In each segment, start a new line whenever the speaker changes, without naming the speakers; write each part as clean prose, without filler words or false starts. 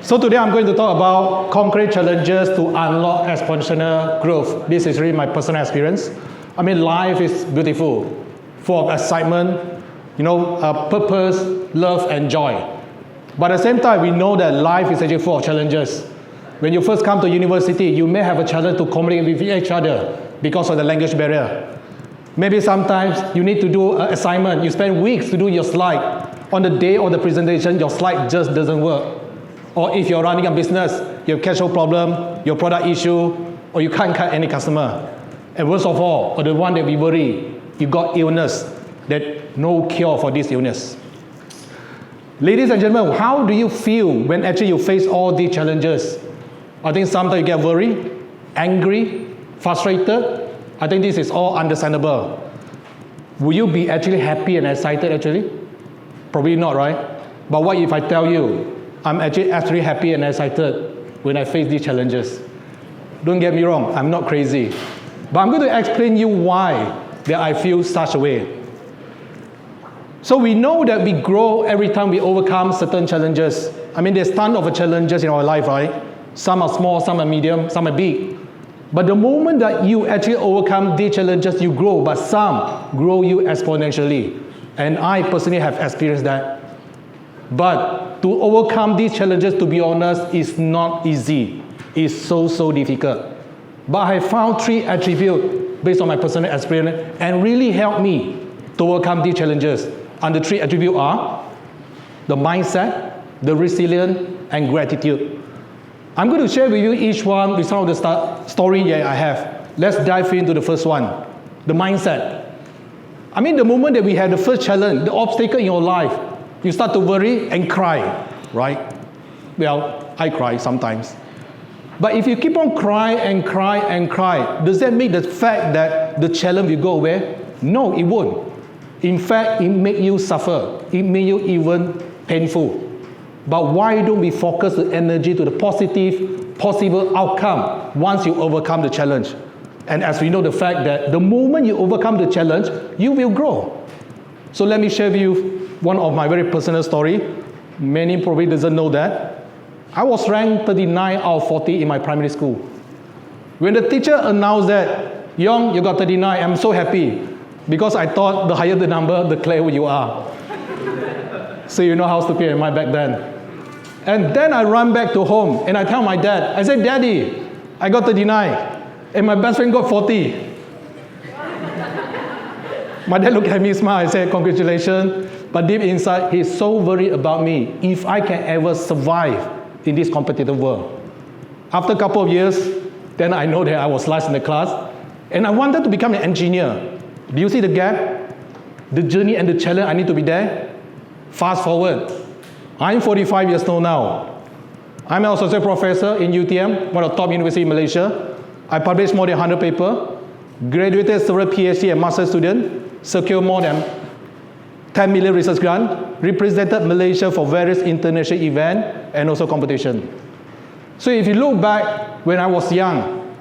So today I'm going to talk about concrete challenges to unlock exponential growth. This is really my personal experience. I mean, life is beautiful, full of excitement, purpose, love, and joy. But at the same time, we know that life is actually full of challenges. When you first come to university, you may have a challenge to communicate with each other because of the language barrier. Maybe sometimes you need to do an assignment. You spend weeks to do your slide. On the day of the presentation, your slide just doesn't work. Or if you're running a business, you have cash flow problem, your product issue, or you can't cut any customer. And worst of all, or the one that we worry, you got illness, that no cure for this illness. Ladies and gentlemen, how do you feel when actually you face all these challenges? I think sometimes you get worried, angry, frustrated. I think this is all understandable. Will you be actually happy and excited actually? Probably not, right? But what if I tell you, I'm actually happy and excited when I face these challenges? Don't get me wrong, I'm not crazy. But I'm going to explain you why that I feel such a way. So we know that we grow every time we overcome certain challenges. I mean, there's tons of challenges in our life, right? Some are small, some are medium, some are big. But the moment that you actually overcome these challenges, you grow, but some grow you exponentially. And I personally have experienced that. But to overcome these challenges, to be honest, is not easy. It's so difficult. But I found 3 attributes based on my personal experience and really helped me to overcome these challenges. And the 3 attributes are the mindset, the resilience, and gratitude. I'm going to share with you each one with some of the story that I have. Let's dive into the first one, the mindset. I mean, the moment that we have the first challenge, the obstacle in your life, you start to worry and cry, right? Well, I cry sometimes. But if you keep on crying and cry and cry, does that make the fact that the challenge will go away? No, it won't. In fact, it makes you suffer. It makes you even painful. But why don't we focus the energy to the positive, possible outcome once you overcome the challenge? And as we know the fact that the moment you overcome the challenge, you will grow. So let me share with you one of my very personal story. Many probably doesn't know that. I was ranked 39 out of 40 in my primary school. When the teacher announced that, Yeong, you got 39, I'm so happy. Because I thought the higher the number, the clearer you are. So you know how stupid am I back then. And then I run back to home and I tell my dad, I said, Daddy, I got 39 and my best friend got 40. My dad looked at me, smiled, I said, congratulations. But deep inside, he's so worried about me if I can ever survive in this competitive world. After a couple of years, then I know that I was last in the class and I wanted to become an engineer. Do you see the gap? The journey and the challenge, I need to be there. Fast forward. I'm 45 years old now. I'm an associate professor in UTM, one of the top universities in Malaysia. I published more than 100 papers, graduated several PhD and master students, secured more than 10 million research grants, represented Malaysia for various international events and also competition. So if you look back when I was young,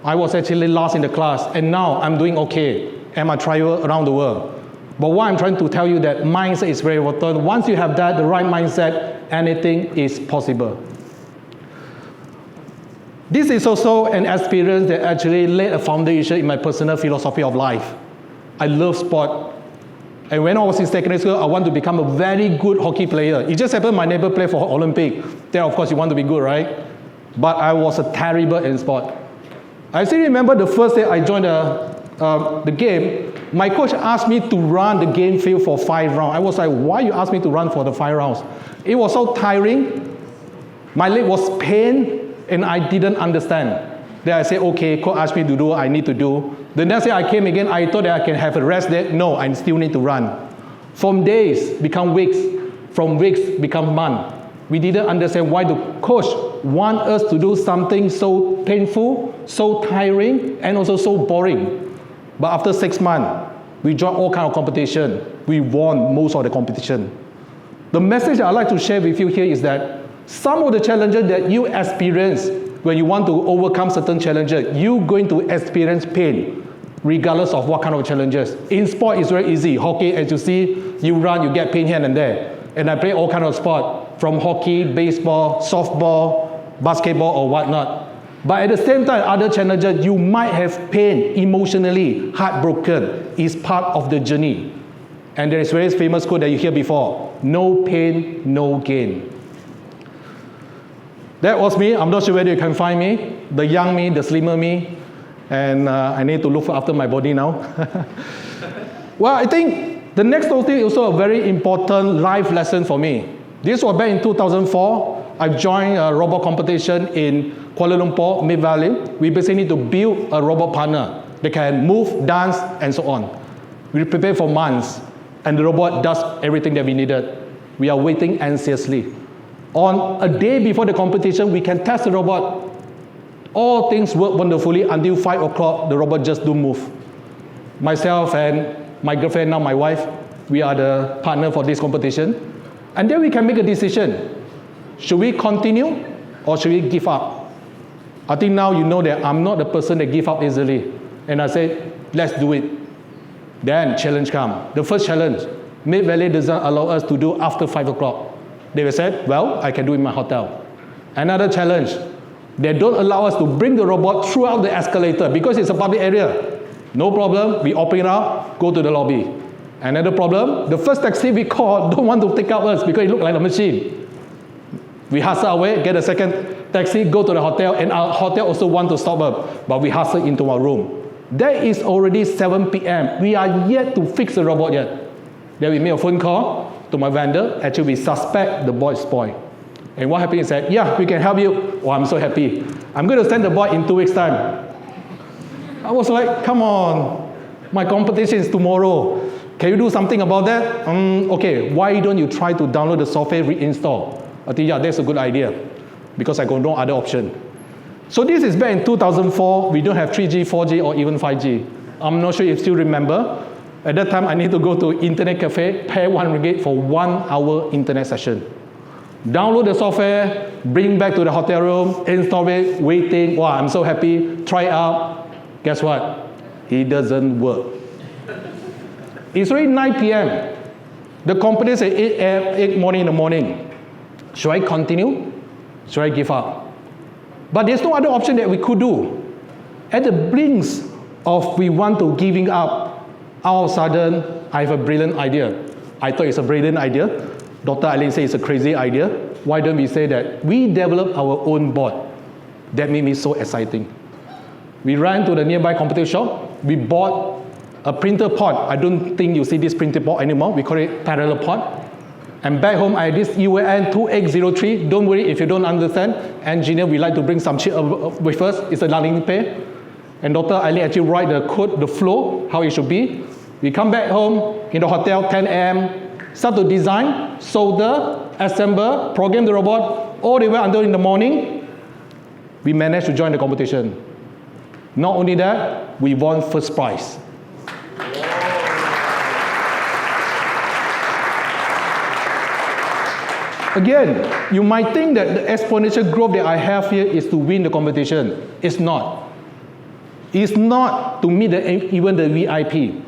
I was actually last in the class, and now I'm doing okay, and I travel around the world. But what I'm trying to tell you that mindset is very important. Once you have that, the right mindset, anything is possible. This is also an experience that actually laid a foundation in my personal philosophy of life. I love sport. And when I was in secondary school, I wanted to become a very good hockey player. It just happened my neighbor played for Olympic. Then of course you want to be good, right? But I was terrible in sport. I still remember the first day I joined the game, my coach asked me to run the game field for 5 rounds. I was like, why you ask me to run for the 5 rounds? It was so tiring. My leg was pain, and I didn't understand. Then I said, okay, coach asked me to do what I need to do. The next day I came again, I thought that I can have a rest day. No, I still need to run. From days become weeks. From weeks become months. We didn't understand why the coach want us to do something so painful, so tiring, and also so boring. But after 6 months, we joined all kinds of competition. We won most of the competition. The message I'd like to share with you here is that some of the challenges that you experience when you want to overcome certain challenges, you're going to experience pain, regardless of what kind of challenges. In sport, it's very easy. Hockey, as you see, you run, you get pain here and there. And I play all kinds of sport. from hockey, baseball, softball, basketball, or whatnot. But at the same time, other challenges, you might have pain, emotionally, heartbroken, is part of the journey. And there is a very famous quote that you hear before, no pain, no gain. That was me. I'm not sure whether you can find me, the young me, the slimmer me, and I need to look after my body now. Well, I think the next thing is also a very important life lesson for me. This was back in 2004. I joined a robot competition in Kuala Lumpur, Mid Valley. We basically need to build a robot partner that can move, dance, and so on. We prepared for months, and the robot does everything that we needed. We are waiting anxiously. On a day before the competition, we can test the robot. All things work wonderfully until 5 o'clock, the robot just don't move. Myself and my girlfriend, now my wife, we are the partner for this competition. And then we can make a decision. Should we continue or should we give up? I think now you know that I'm not the person that give up easily. And I said, let's do it. Then challenge come. The first challenge, Mid Valley doesn't allow us to do after 5 o'clock. They said, well, I can do it in my hotel. Another challenge, they don't allow us to bring the robot throughout the escalator because it's a public area. No problem, we open it up, go to the lobby. Another problem, the first taxi we call don't want to take up us because it looks like a machine. We hustle away, get a second taxi, go to the hotel, and our hotel also want to stop us, but we hustle into our room. That is already 7 p.m. We are yet to fix the robot yet. Then we made a phone call to my vendor. Actually, we suspect the board is spoiled. And what happened is that, yeah, we can help you. Oh, I'm so happy. I'm going to send the board in 2 weeks' time. I was like, come on, my competition is tomorrow. Can you do something about that? Okay, why don't you try to download the software, reinstall? I think, yeah, that's a good idea because I got no other option. So this is back in 2004. We don't have 3G, 4G, or even 5G. I'm not sure if you still remember. At that time, I need to go to internet cafe, pay RM1 for 1 hour internet session. Download the software, bring back to the hotel room, install it, waiting. Wow, I'm so happy. Try it out. Guess what? It doesn't work. It's already 9 p.m. The company said 8 morning in the morning. Should I continue? Should I give up? But there's no other option that we could do. At the blinks of we want to giving up, all of a sudden, I have a brilliant idea. I thought it's a brilliant idea. Dr. Eileen said it's a crazy idea. Why don't we say that we develop our own board? That made me so exciting. We ran to the nearby computer shop. We bought a printer pod. I don't think you see this printer pod anymore. We call it parallel pod. And back home, I had this UAN 2803. Don't worry if you don't understand. Engineer, we like to bring some shit with us. It's a learning pay. And Dr. Eileen actually write the code, the flow, how it should be. We come back home in the hotel, 10 a.m., start to design, solder, assemble, program the robot, all the way until in the morning. We managed to join the competition. Not only that, we won first prize. Again, you might think that the exponential growth that I have here is to win the competition. It's not. It's not to meet even the VIP.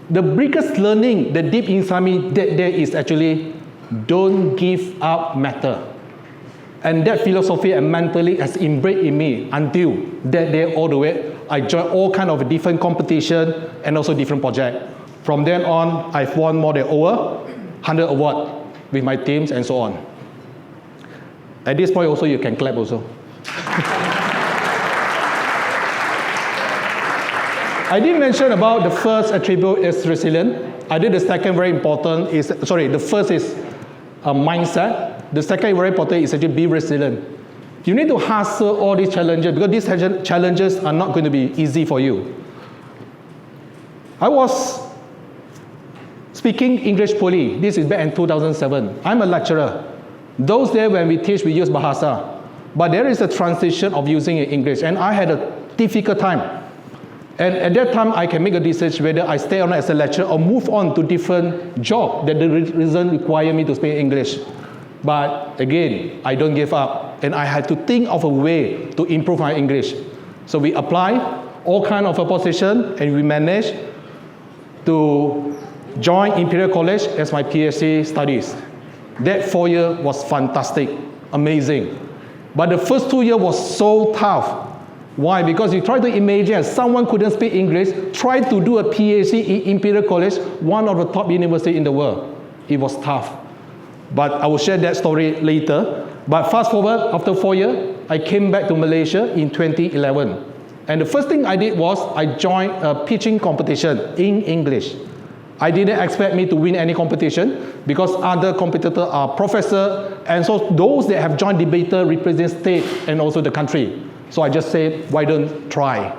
The biggest learning that deep inside me that there is actually don't give up matter. And that philosophy and mentally has inbred in me until that day all the way. I joined all kind of different competition and also different projects. From then on, I've won more than over 100 awards with my teams and so on. At this point also, you can clap also. I did mention about the first attribute is resilient. I did the second very important is, the first is a mindset. The second very important is actually be resilient. You need to hustle all these challenges because these challenges are not going to be easy for you. I was speaking English poorly. This is back in 2007. I'm a lecturer. Those days when we teach, we use Bahasa. But there is a transition of using English, and I had a difficult time. And at that time, I can make a decision whether I stay on as a lecturer or move on to different job that the reason require me to speak English. But again, I don't give up, and I had to think of a way to improve my English. So we apply all kind of a position, and we managed to join Imperial College as my PhD studies. That 4 years was fantastic, amazing. But the first 2 years was so tough. Why? Because you try to imagine someone couldn't speak English, try to do a PhD in Imperial College, one of the top universities in the world. It was tough. But I will share that story later. But fast forward, after 4 years, I came back to Malaysia in 2011. And the first thing I did was I joined a pitching competition in English. I didn't expect me to win any competition because other competitors are professors, and so those that have joined debater represent state and also the country. So I just said, why don't try?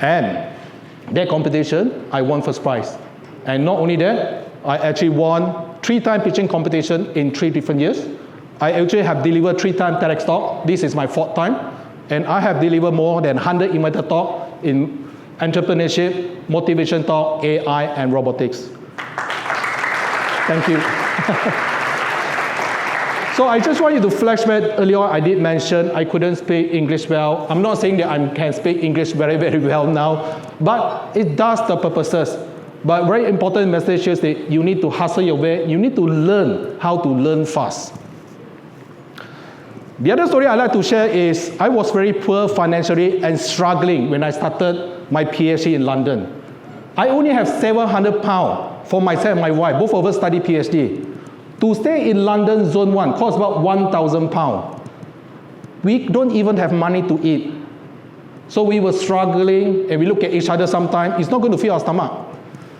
And that competition, I won first prize. And not only that, I actually won 3-time pitching competition in 3 different years. I actually have delivered 3-time TEDx talk. This is my 4th time. And I have delivered more than 100 invited talk in entrepreneurship, motivation talk, AI, and robotics. Thank you. So I just want you to flashback. Earlier I did mention I couldn't speak English well. I'm not saying that I can speak English very, very well now, but it does the purposes. But very important message is that you need to hustle your way. You need to learn how to learn fast. The other story I'd like to share is I was very poor financially and struggling when I started my PhD in London. I only have £700 for myself and my wife. Both of us study PhD. To stay in London Zone 1 costs about £1,000. We don't even have money to eat. So we were struggling, and we look at each other sometimes. It's not going to fill our stomach.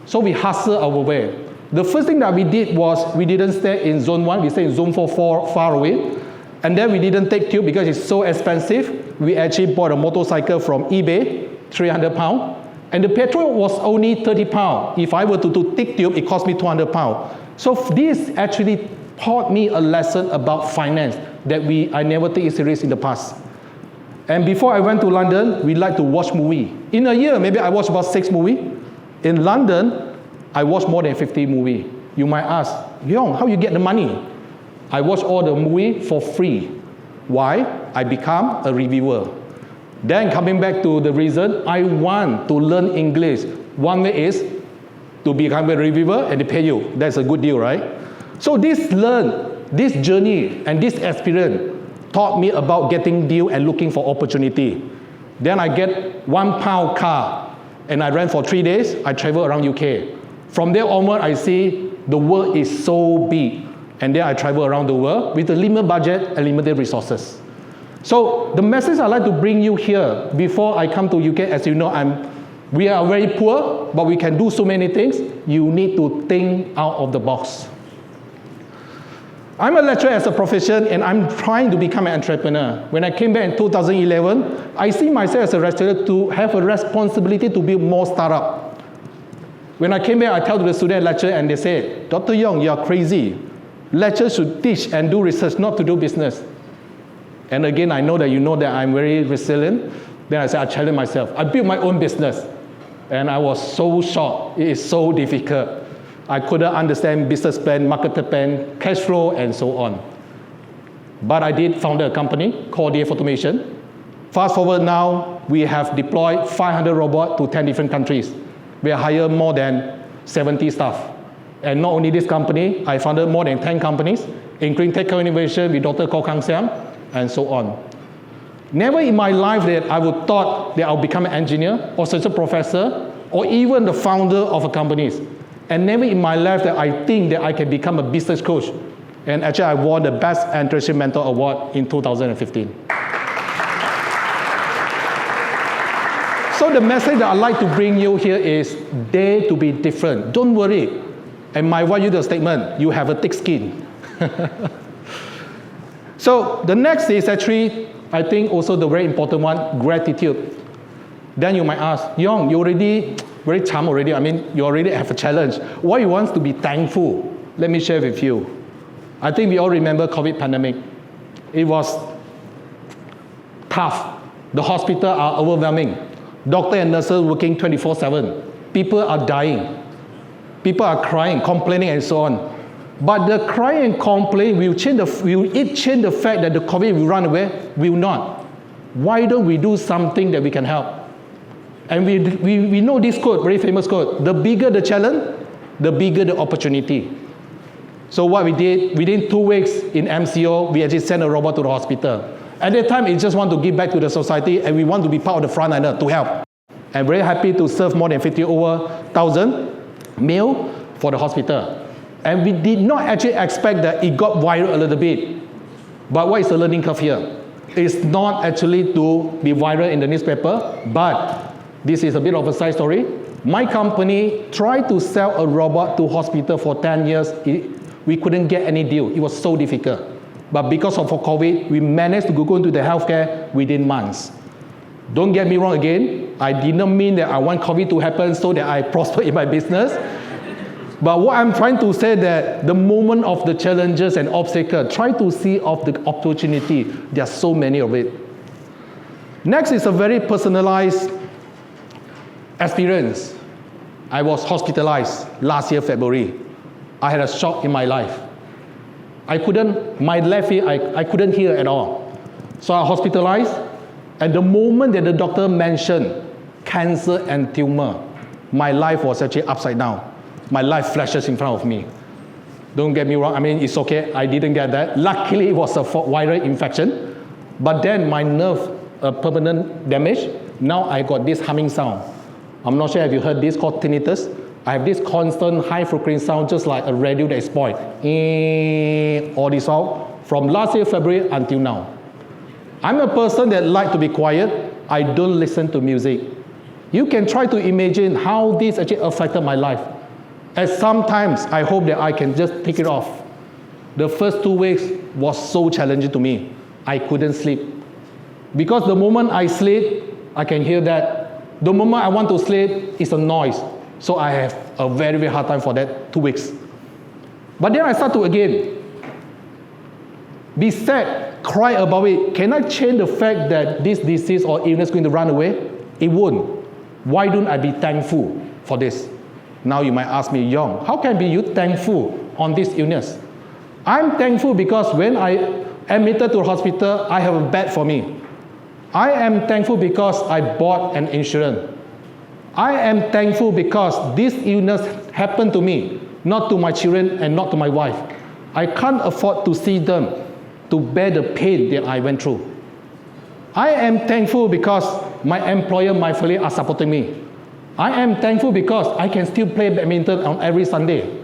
So we hustle our way. The first thing that we did was we didn't stay in Zone 1. We stayed in Zone 4 far away. And then we didn't take tube because it's so expensive. We actually bought a motorcycle from eBay, £300. And the petrol was only £30. If I were to take tube, it cost me £200. So this actually taught me a lesson about finance that I never take it serious in the past. And before I went to London, we like to watch movie. In a year, maybe I watch about 6 movies. In London, I watch more than 50 movies. You might ask, Yeong, how you get the money? I watch all the movie for free. Why? I become a reviewer. Then coming back to the reason, I want to learn English. One way is to become a reviewer and they pay you. That's a good deal, right? So this journey and this experience taught me about getting deal and looking for opportunity. Then I get £1 car and I ran for 3 days. I travel around UK. From there onward, I see the world is so big. And then I travel around the world with a limited budget and limited resources. So the message I'd like to bring you here before I come to UK, as you know, we are very poor, but we can do so many things. You need to think out of the box. I'm a lecturer as a profession, and I'm trying to become an entrepreneur. When I came back in 2011, I see myself as a lecturer to have a responsibility to build more startup. When I came back, I tell the student lecture, and they say, Dr. Yeong, you are crazy. Lecturers should teach and do research, not to do business. And again, I know that you know that I'm very resilient. Then I said, I challenge myself. I built my own business. And I was so shocked. It is so difficult. I couldn't understand business plan, market plan, cash flow, and so on. But I did found a company called DF Automation. Fast forward now, we have deployed 500 robots to 10 different countries. We have hired more than 70 staff. And not only this company, I founded more than 10 companies, including Tech Innovation with Dr. Koh Kang Siam, and so on. Never in my life that I would thought that I'll become an engineer, or associate professor, or even the founder of a company. And never in my life that I think that I can become a business coach. And actually, I won the Best Entrepreneurship Mentor Award in 2015. So the message that I'd like to bring you here is, dare to be different. Don't worry. And my wife used a statement, you have a thick skin. So the next is actually, I think also the very important one, gratitude. Then you might ask, Yeong, you already very charmed already. I mean, you already have a challenge. Why you want to be thankful? Let me share with you. I think we all remember COVID pandemic. It was tough. The hospitals are overwhelming. Doctors and nurses working 24/7. People are dying. People are crying, complaining, and so on. But the crying and complaint will change the fact that the COVID will run away? Will not. Why don't we do something that we can help? And we know this quote, very famous quote, the bigger the challenge, the bigger the opportunity. So what we did, within 2 weeks in MCO, we actually sent a robot to the hospital. At that time, it just want to give back to the society, and we want to be part of the frontliner to help. I'm very happy to serve more than 1,000 meal for the hospital. And we did not actually expect that it got viral a little bit. But what is the learning curve here? It's not actually to be viral in the newspaper, but this is a bit of a side story. My company tried to sell a robot to hospital for 10 years. We couldn't get any deal. It was so difficult. But because of COVID, we managed to go into the healthcare within months. Don't get me wrong again. I did not mean that I want COVID to happen so that I prosper in my business. But what I'm trying to say that the moment of the challenges and obstacles, try to see of the opportunity. There are so many of it. Next is a very personalized experience. I was hospitalized last year, February. I had a shock in my life. My left ear, I couldn't hear at all. So I hospitalized, and the moment that the doctor mentioned cancer and tumor, my life was actually upside down. My life flashes in front of me. Don't get me wrong, I mean, it's okay, I didn't get that. Luckily, it was a viral infection. But then my nerve, permanent damage, now I got this humming sound. I'm not sure if you heard this, called tinnitus. I have this constant high frequency sound, just like a radio that is spoiled. All this out from last year, February, until now. I'm a person that like to be quiet. I don't listen to music. You can try to imagine how this actually affected my life. And sometimes I hope that I can just take it off. The first 2 weeks was so challenging to me. I couldn't sleep. Because the moment I sleep, I can hear that. The moment I want to sleep, it's a noise. So I have a very, very hard time for that 2 weeks. But then I start to again be sad, cry about it. Can I change the fact that this disease or illness is going to run away? It won't. Why don't I be thankful for this? Now you might ask me, Yeong, how can you be thankful on this illness? I'm thankful because when I admitted to the hospital, I have a bed for me. I am thankful because I bought an insurance. I am thankful because this illness happened to me, not to my children and not to my wife. I can't afford to see them, to bear the pain that I went through. I am thankful because my employer, my family are supporting me. I am thankful because I can still play badminton on every Sunday.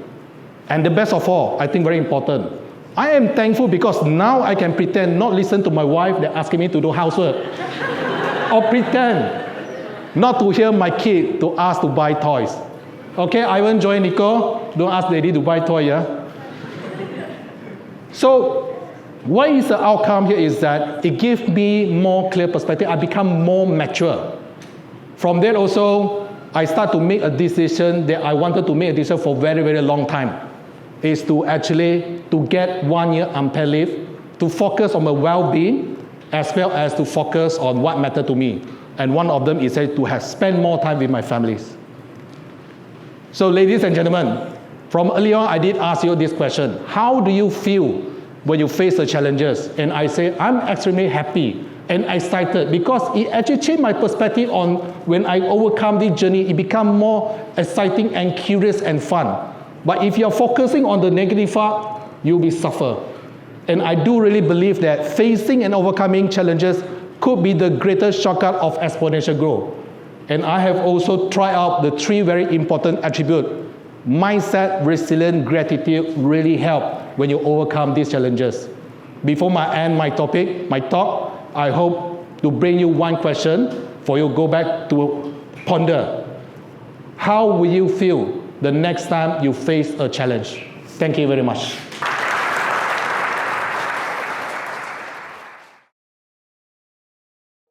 And the best of all, I think very important, I am thankful because now I can pretend not listen to my wife that asking me to do housework. Or pretend not to hear my kid to ask to buy toys. Okay, Ivan, Joy, Nico, don't ask daddy to buy toy, yeah? So, what is the outcome here is that it gives me more clear perspective. I become more mature. From there also, I start to make a decision that I wanted to make a decision for a very, very long time. Is to actually to get 1 year unpaid leave, to focus on my well-being, as well as to focus on what mattered to me. And one of them is to have spent more time with my families. So ladies and gentlemen, from earlier on I did ask you this question. How do you feel when you face the challenges? And I say, I'm extremely happy and excited because it actually changed my perspective on when I overcome this journey, it becomes more exciting and curious and fun. But if you're focusing on the negative part, you'll be suffer. And I do really believe that facing and overcoming challenges could be the greatest shortcut of exponential growth. And I have also tried out the 3 very important attributes. Mindset, resilience, gratitude really help when you overcome these challenges. Before I end my talk, I hope to bring you one question for you to go back to ponder. How will you feel the next time you face a challenge? Thank you very much.